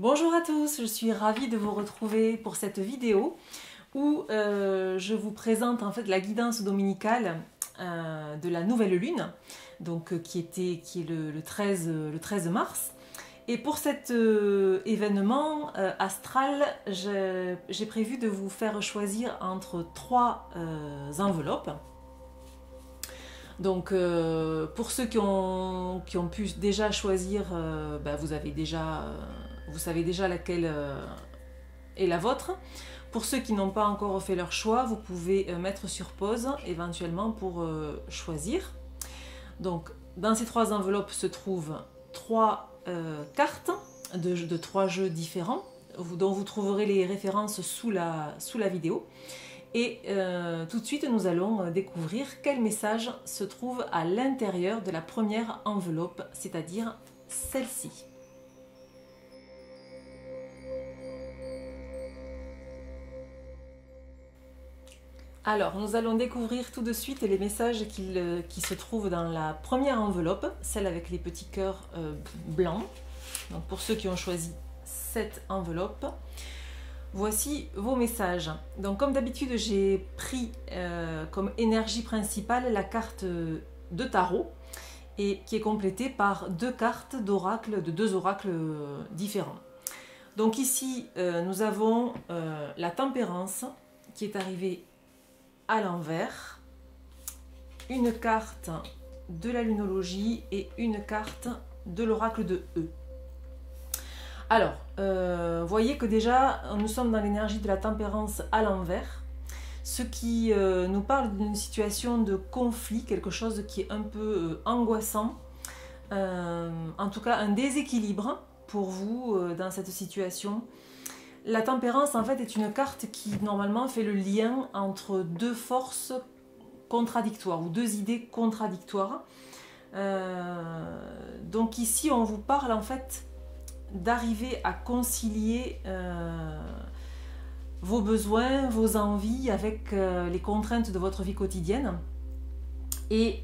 Bonjour à tous, je suis ravie de vous retrouver pour cette vidéo où je vous présente en fait la guidance dominicale de la nouvelle lune, donc qui est le 13 mars. Et pour cet événement astral, j'ai prévu de vous faire choisir entre trois enveloppes. Donc pour ceux qui ont pu déjà choisir, vous savez déjà laquelle est la vôtre. Pour ceux qui n'ont pas encore fait leur choix, vous pouvez mettre sur pause éventuellement pour choisir. Donc dans ces trois enveloppes se trouvent trois cartes de trois jeux différents dont vous trouverez les références sous la vidéo. Et tout de suite, nous allons découvrir quel message se trouve à l'intérieur de la première enveloppe, c'est-à-dire celle-ci. Alors, nous allons découvrir tout de suite les messages qui se trouvent dans la première enveloppe, celle avec les petits cœurs blancs. Donc, pour ceux qui ont choisi cette enveloppe, voici vos messages. Donc comme d'habitude, j'ai pris comme énergie principale la carte de tarot et qui est complétée par deux cartes d'oracle, de deux oracles différents. Donc ici, nous avons la tempérance qui est arrivée à l'envers, une carte de la lunologie et une carte de l'oracle de E. Alors, voyez que déjà, nous sommes dans l'énergie de la tempérance à l'envers, ce qui nous parle d'une situation de conflit, quelque chose qui est un peu angoissant, en tout cas un déséquilibre pour vous dans cette situation. La tempérance, en fait, est une carte qui, normalement, fait le lien entre deux forces contradictoires ou deux idées contradictoires. Donc ici, on vous parle, en fait, d'arriver à concilier vos besoins, vos envies avec les contraintes de votre vie quotidienne et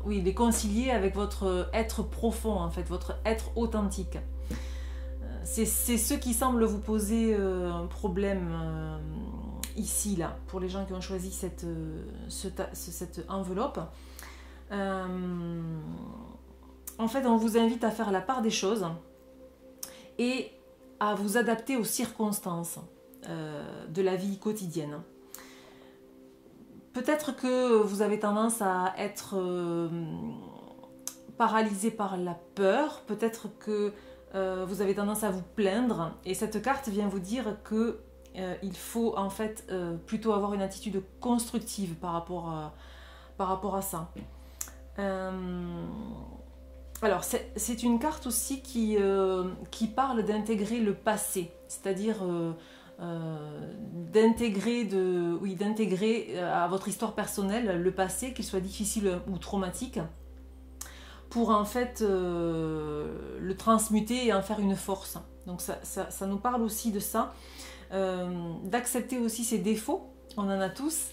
oui, les concilier avec votre être profond, en fait, votre être authentique. C'est ce qui semble vous poser un problème ici, là, pour les gens qui ont choisi cette enveloppe. En fait, on vous invite à faire la part des choses et à vous adapter aux circonstances de la vie quotidienne. Peut-être que vous avez tendance à être paralysé par la peur, peut-être que vous avez tendance à vous plaindre, et cette carte vient vous dire que il faut en fait plutôt avoir une attitude constructive par rapport à ça. Alors, c'est une carte aussi qui parle d'intégrer le passé, c'est-à-dire d'intégrer à votre histoire personnelle le passé, qu'il soit difficile ou traumatique, pour en fait le transmuter et en faire une force. Donc ça nous parle aussi de ça, d'accepter aussi ses défauts, on en a tous,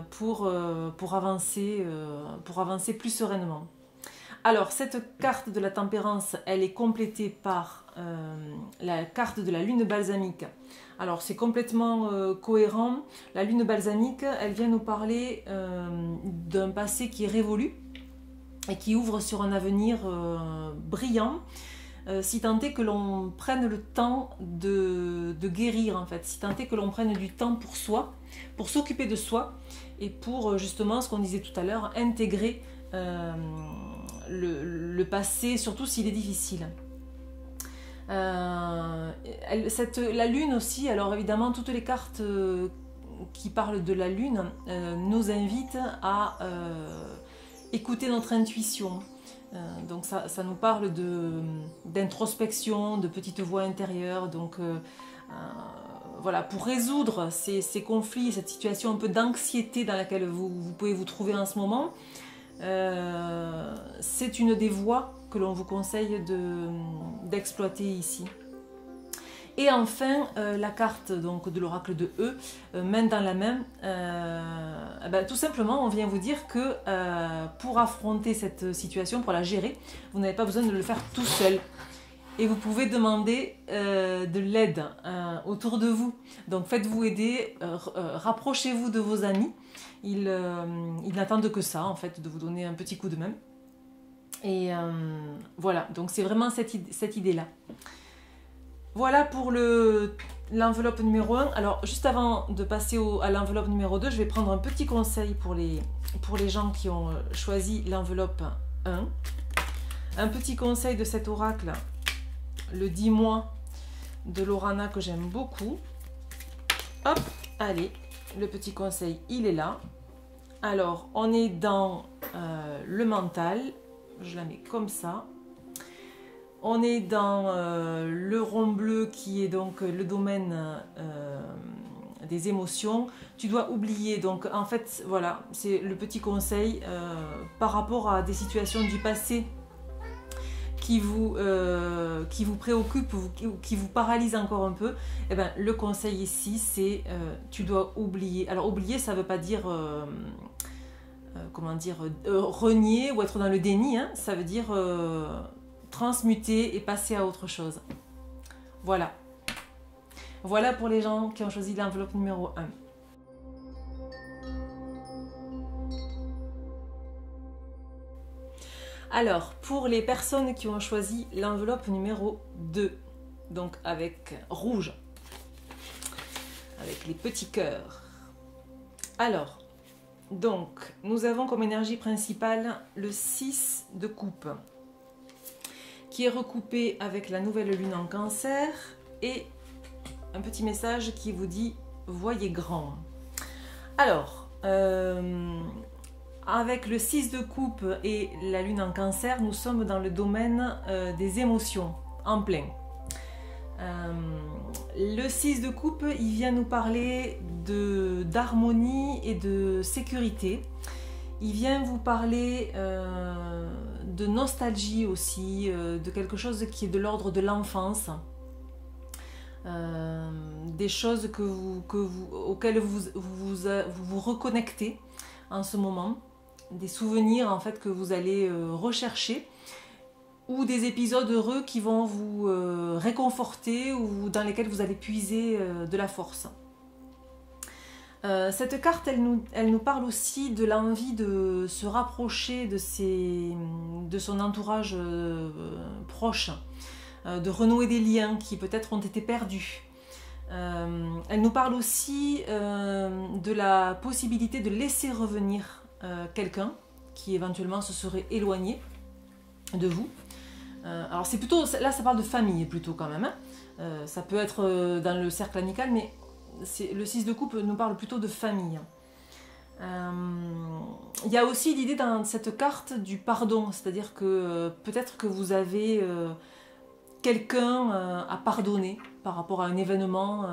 pour avancer plus sereinement. Alors, cette carte de la tempérance, elle est complétée par la carte de la lune balsamique. Alors, c'est complètement cohérent. La lune balsamique, elle vient nous parler d'un passé qui est révolu et qui ouvre sur un avenir brillant, si tant est que l'on prenne le temps de guérir, en fait, si tant est que l'on prenne du temps pour soi, pour s'occuper de soi et pour justement, ce qu'on disait tout à l'heure, intégrer le passé, surtout s'il est difficile. La lune aussi, alors évidemment toutes les cartes qui parlent de la lune nous invitent à écouter notre intuition. Donc ça nous parle d'introspection, de petites voix intérieures. Donc voilà, pour résoudre ces conflits, cette situation un peu d'anxiété dans laquelle vous pouvez vous trouver en ce moment, c'est une des voies que l'on vous conseille d'exploiter ici. Et enfin, la carte donc, de l'oracle de E, main dans la main, tout simplement on vient vous dire que pour affronter cette situation, pour la gérer, vous n'avez pas besoin de le faire tout seul. et vous pouvez demander de l'aide autour de vous. Donc faites-vous aider, rapprochez-vous de vos amis. Ils n'attendent que ça, en fait, de vous donner un petit coup de main. Et voilà, donc c'est vraiment cette idée-là. Voilà pour l'enveloppe numéro 1. Alors, juste avant de passer à l'enveloppe numéro 2, je vais prendre un petit conseil pour les gens qui ont choisi l'enveloppe 1. Un petit conseil de cet oracle, le 10 mois de Lorana, que j'aime beaucoup. Hop, allez, le petit conseil, il est là. Alors, on est dans le mental. Je la mets comme ça. On est dans le rond bleu qui est donc le domaine des émotions. Tu dois oublier. Donc en fait, voilà, c'est le petit conseil par rapport à des situations du passé qui vous préoccupent ou qui vous paralysent encore un peu. Eh ben, le conseil ici, c'est tu dois oublier. Alors oublier, ça ne veut pas dire... comment dire, renier ou être dans le déni, hein. Ça veut dire transmuter et passer à autre chose. Voilà. Voilà pour les gens qui ont choisi l'enveloppe numéro 1. Alors, pour les personnes qui ont choisi l'enveloppe numéro 2, donc avec rouge, avec les petits cœurs. Alors, donc, nous avons comme énergie principale le 6 de coupe, qui est recoupé avec la nouvelle lune en cancer, et un petit message qui vous dit « Voyez grand ». Alors, avec le 6 de coupe et la lune en cancer, nous sommes dans le domaine des émotions, en plein. Le 6 de coupe, il vient nous parler d'harmonie et de sécurité. Il vient vous parler de nostalgie aussi, de quelque chose qui est de l'ordre de l'enfance. Des choses auxquelles vous reconnectez en ce moment. Des souvenirs en fait que vous allez rechercher. Ou des épisodes heureux qui vont vous réconforter ou dans lesquels vous allez puiser de la force. Cette carte, elle nous parle aussi de l'envie de se rapprocher de son entourage proche, de renouer des liens qui peut-être ont été perdus. Elle nous parle aussi de la possibilité de laisser revenir quelqu'un qui éventuellement se serait éloigné de vous. Alors c'est plutôt, là ça parle de famille plutôt quand même, hein. Ça peut être dans le cercle amical, mais le 6 de coupe nous parle plutôt de famille. Il y a aussi l'idée dans cette carte du pardon, c'est-à-dire que peut-être que vous avez quelqu'un à pardonner par rapport à un événement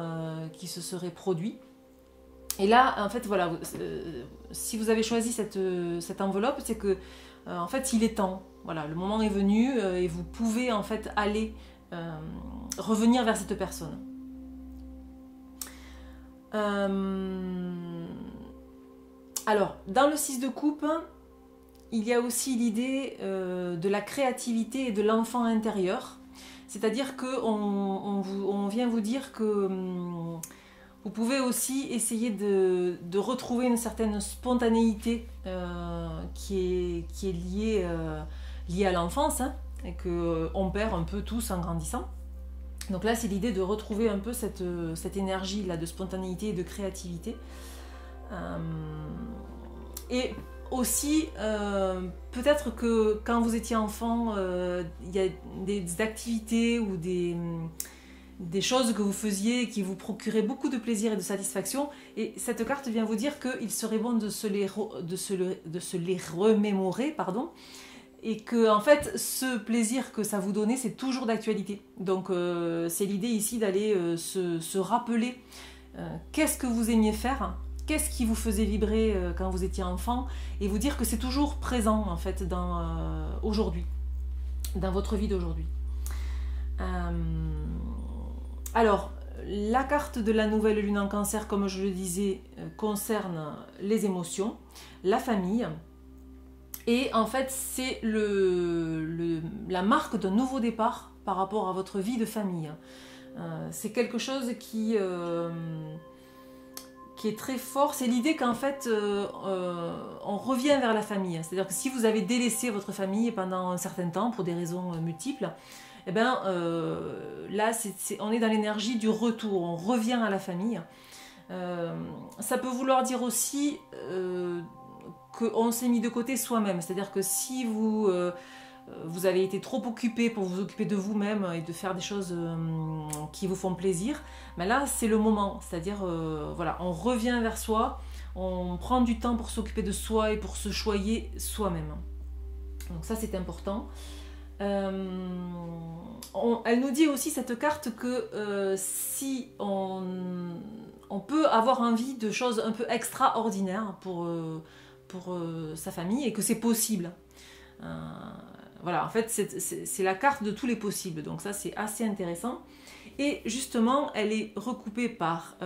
qui se serait produit. Et là, en fait, voilà, si vous avez choisi cette enveloppe, c'est que en fait, il est temps. Voilà, le moment est venu et vous pouvez en fait aller revenir vers cette personne. Alors, dans le 6 de coupe, il y a aussi l'idée de la créativité et de l'enfant intérieur. C'est-à-dire qu'on vient vous dire que vous pouvez aussi essayer de retrouver une certaine spontanéité qui est liée à l'enfance, hein, et qu'on perd un peu tous en grandissant. Donc là, c'est l'idée de retrouver un peu cette énergie là, de spontanéité et de créativité. Et aussi, peut-être que quand vous étiez enfant, il y a des activités ou des choses que vous faisiez qui vous procuraient beaucoup de plaisir et de satisfaction. Et cette carte vient vous dire qu'il serait bon de se les remémorer, pardon. Et que en fait, ce plaisir que ça vous donnait, c'est toujours d'actualité. Donc c'est l'idée ici d'aller se rappeler qu'est-ce que vous aimiez faire, qu'est-ce qui vous faisait vibrer quand vous étiez enfant, et vous dire que c'est toujours présent en fait aujourd'hui, dans votre vie d'aujourd'hui. Alors, la carte de la nouvelle lune en cancer, comme je le disais, concerne les émotions, la famille. Et en fait, c'est la marque d'un nouveau départ par rapport à votre vie de famille. C'est quelque chose qui est très fort, c'est l'idée qu'en fait on revient vers la famille. C'est-à-dire que si vous avez délaissé votre famille pendant un certain temps pour des raisons multiples, eh ben, là on est dans l'énergie du retour, on revient à la famille. Ça peut vouloir dire aussi qu'on s'est mis de côté soi-même, c'est-à-dire que si vous avez été trop occupé pour vous occuper de vous-même et de faire des choses qui vous font plaisir, mais là c'est le moment, c'est-à-dire voilà, on revient vers soi, on prend du temps pour s'occuper de soi et pour se choyer soi-même. Donc ça c'est important. Elle nous dit aussi cette carte que si on peut avoir envie de choses un peu extraordinaires pour sa famille et que c'est possible. Voilà, en fait, c'est la carte de tous les possibles, donc ça c'est assez intéressant. Et justement, elle est recoupée par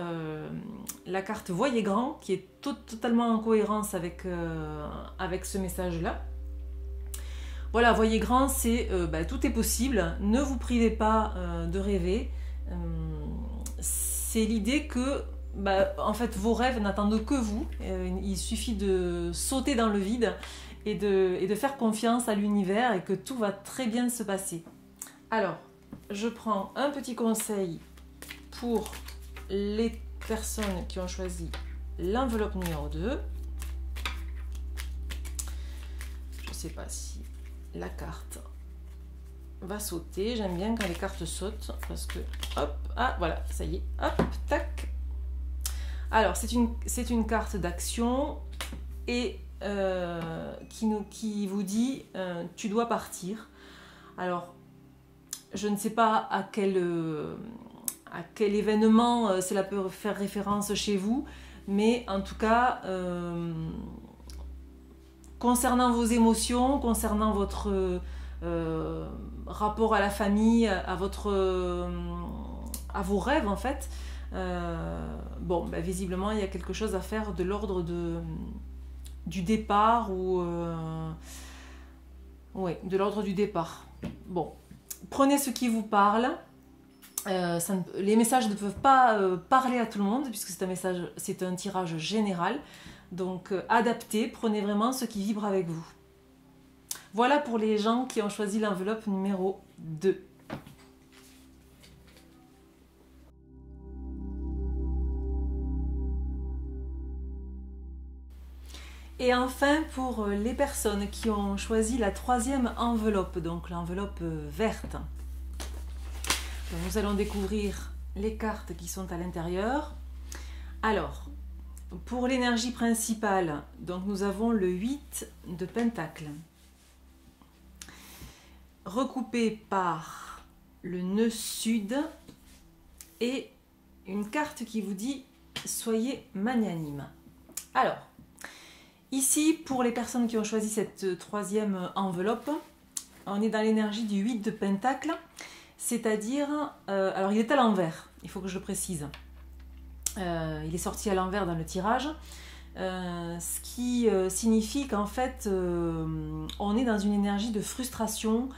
la carte Voyez grand, qui est totalement en cohérence avec ce message-là. Voilà, Voyez grand, c'est tout est possible, ne vous privez pas de rêver. C'est l'idée que en fait, vos rêves n'attendent que vous. Il suffit de sauter dans le vide et de faire confiance à l'univers et que tout va très bien se passer. Alors, je prends un petit conseil pour les personnes qui ont choisi l'enveloppe numéro 2. Je ne sais pas si la carte va sauter. J'aime bien quand les cartes sautent parce que, hop, ah voilà, ça y est, hop, tac. Alors, c'est une carte d'action et qui vous dit tu dois partir. Alors, je ne sais pas à quel événement cela peut faire référence chez vous, mais en tout cas, concernant vos émotions, concernant votre rapport à la famille, à vos rêves en fait, visiblement il y a quelque chose à faire de l'ordre du départ ou de l'ordre du départ. Bon, prenez ce qui vous parle. Les messages ne peuvent pas parler à tout le monde puisque c'est un tirage général. Donc adaptez, prenez vraiment ce qui vibre avec vous. Voilà pour les gens qui ont choisi l'enveloppe numéro 2. Et enfin, pour les personnes qui ont choisi la 3e enveloppe, donc l'enveloppe verte, donc nous allons découvrir les cartes qui sont à l'intérieur. Alors, pour l'énergie principale, donc nous avons le 8 de Pentacle, recoupé par le nœud sud et une carte qui vous dit « Soyez magnanime ». Alors, ici, pour les personnes qui ont choisi cette 3e enveloppe, on est dans l'énergie du 8 de Pentacle, c'est-à-dire, alors il est à l'envers, il faut que je le précise. Il est sorti à l'envers dans le tirage, ce qui signifie qu'en fait, on est dans une énergie de frustration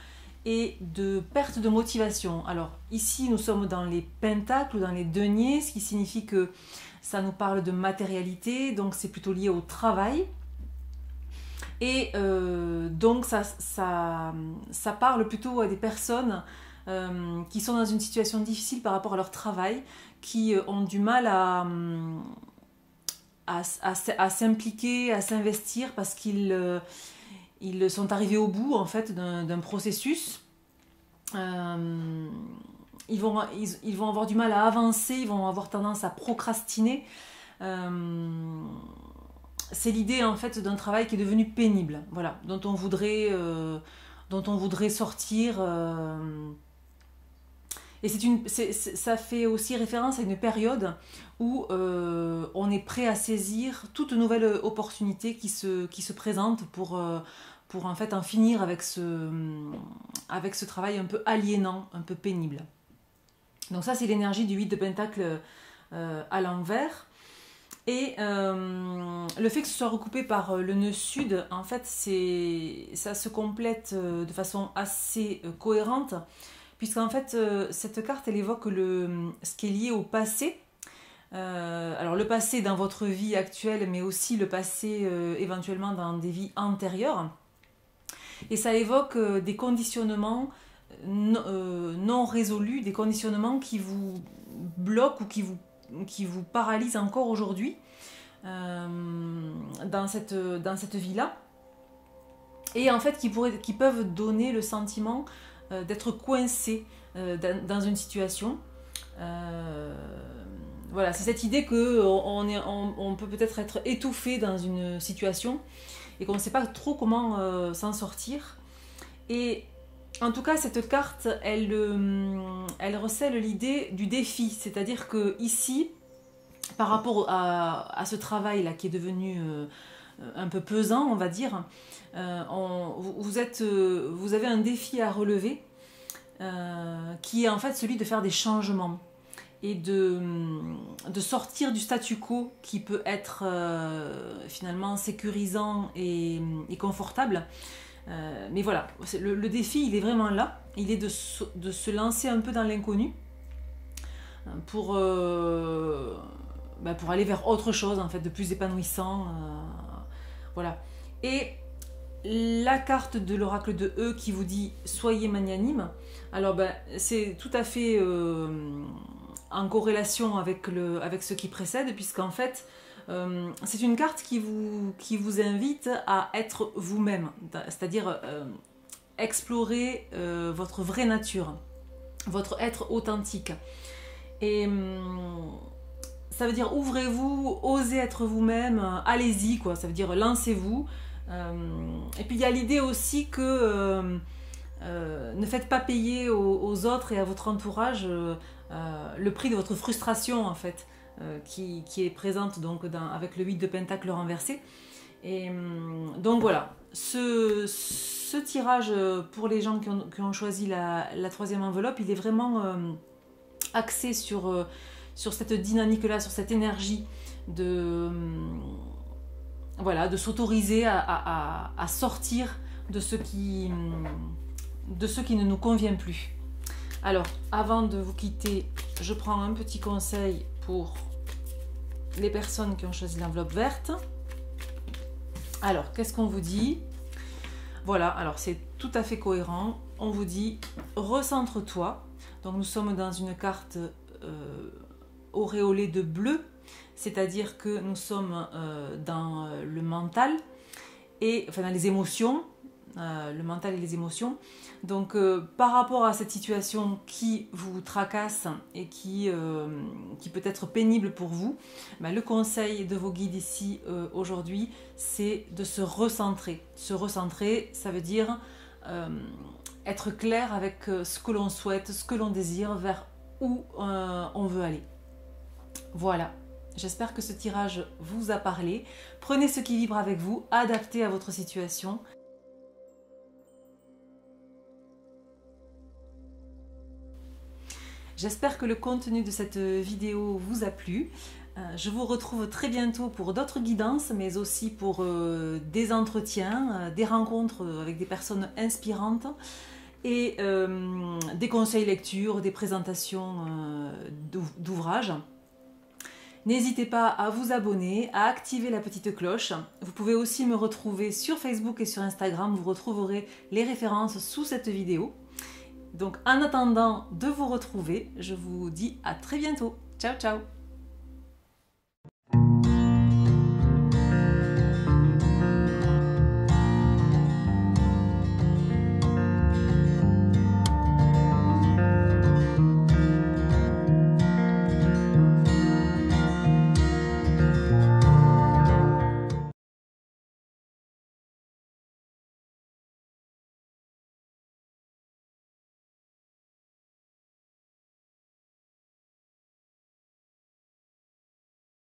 et de perte de motivation. Alors ici, nous sommes dans les pentacles ou dans les deniers, ce qui signifie que ça nous parle de matérialité, donc c'est plutôt lié au travail. Et donc ça parle plutôt à des personnes qui sont dans une situation difficile par rapport à leur travail, qui ont du mal à s'impliquer, à s'investir parce qu'ils sont arrivés au bout en fait d'un processus. Ils vont avoir du mal à avancer, ils vont avoir tendance à procrastiner. C'est l'idée en fait d'un travail qui est devenu pénible, voilà, dont on voudrait sortir. Et ça fait aussi référence à une période où on est prêt à saisir toute nouvelle opportunité qui se présente pour en fait en finir avec ce travail un peu aliénant, un peu pénible. Donc ça c'est l'énergie du 8 de Pentacle à l'envers. Et le fait que ce soit recoupé par le nœud sud, en fait, ça se complète de façon assez cohérente, puisqu'en fait, cette carte, elle évoque ce qui est lié au passé. Alors le passé dans votre vie actuelle, mais aussi le passé éventuellement dans des vies antérieures. Et ça évoque des conditionnements non résolus, des conditionnements qui vous bloquent ou qui vous paralysent encore aujourd'hui dans cette vie-là. Et en fait qui peuvent donner le sentiment d'être coincé dans une situation. Voilà, c'est cette idée qu'on peut peut-être être étouffé dans une situation et qu'on ne sait pas trop comment s'en sortir. Et en tout cas, cette carte, elle recèle l'idée du défi. C'est-à-dire que ici, par rapport à ce travail-là qui est devenu un peu pesant, on va dire, vous avez un défi à relever qui est en fait celui de faire des changements et de sortir du statu quo qui peut être finalement sécurisant et confortable. Mais voilà, le défi, il est vraiment là. Il est de se lancer un peu dans l'inconnu pour aller vers autre chose, en fait, de plus épanouissant. Voilà. Et la carte de l'oracle de E qui vous dit « Soyez magnanime », alors c'est tout à fait en corrélation avec ce qui précède, puisqu'en fait, c'est une carte qui vous invite à être vous-même, c'est-à-dire explorer votre vraie nature, votre être authentique. Et ça veut dire ouvrez-vous, osez être vous-même, allez-y, quoi. Ça veut dire lancez-vous. Et puis il y a l'idée aussi que ne faites pas payer aux autres et à votre entourage le prix de votre frustration, en fait. Qui est présente donc avec le 8 de Pentacle renversé. Et donc voilà, ce tirage pour les gens qui ont choisi la troisième enveloppe, il est vraiment axé sur cette dynamique-là, sur cette énergie de s'autoriser à sortir de ce qui ne nous convient plus. Alors, avant de vous quitter, je prends un petit conseil pour les personnes qui ont choisi l'enveloppe verte. Alors, qu'est-ce qu'on vous dit? Voilà, alors c'est tout à fait cohérent. On vous dit, recentre-toi. Donc nous sommes dans une carte auréolée de bleu, c'est-à-dire que nous sommes dans le mental, enfin dans les émotions, le mental et les émotions. Donc par rapport à cette situation qui vous tracasse et qui peut être pénible pour vous, le conseil de vos guides ici aujourd'hui, c'est de se recentrer. Se recentrer, ça veut dire être clair avec ce que l'on souhaite, ce que l'on désire, vers où on veut aller. Voilà. J'espère que ce tirage vous a parlé. Prenez ce qui vibre avec vous, adaptez à votre situation. J'espère que le contenu de cette vidéo vous a plu. Je vous retrouve très bientôt pour d'autres guidances, mais aussi pour des entretiens, des rencontres avec des personnes inspirantes et des conseils lecture, des présentations d'ouvrages. N'hésitez pas à vous abonner, à activer la petite cloche. Vous pouvez aussi me retrouver sur Facebook et sur Instagram. Vous retrouverez les références sous cette vidéo. Donc en attendant de vous retrouver, je vous dis à très bientôt. Ciao ciao!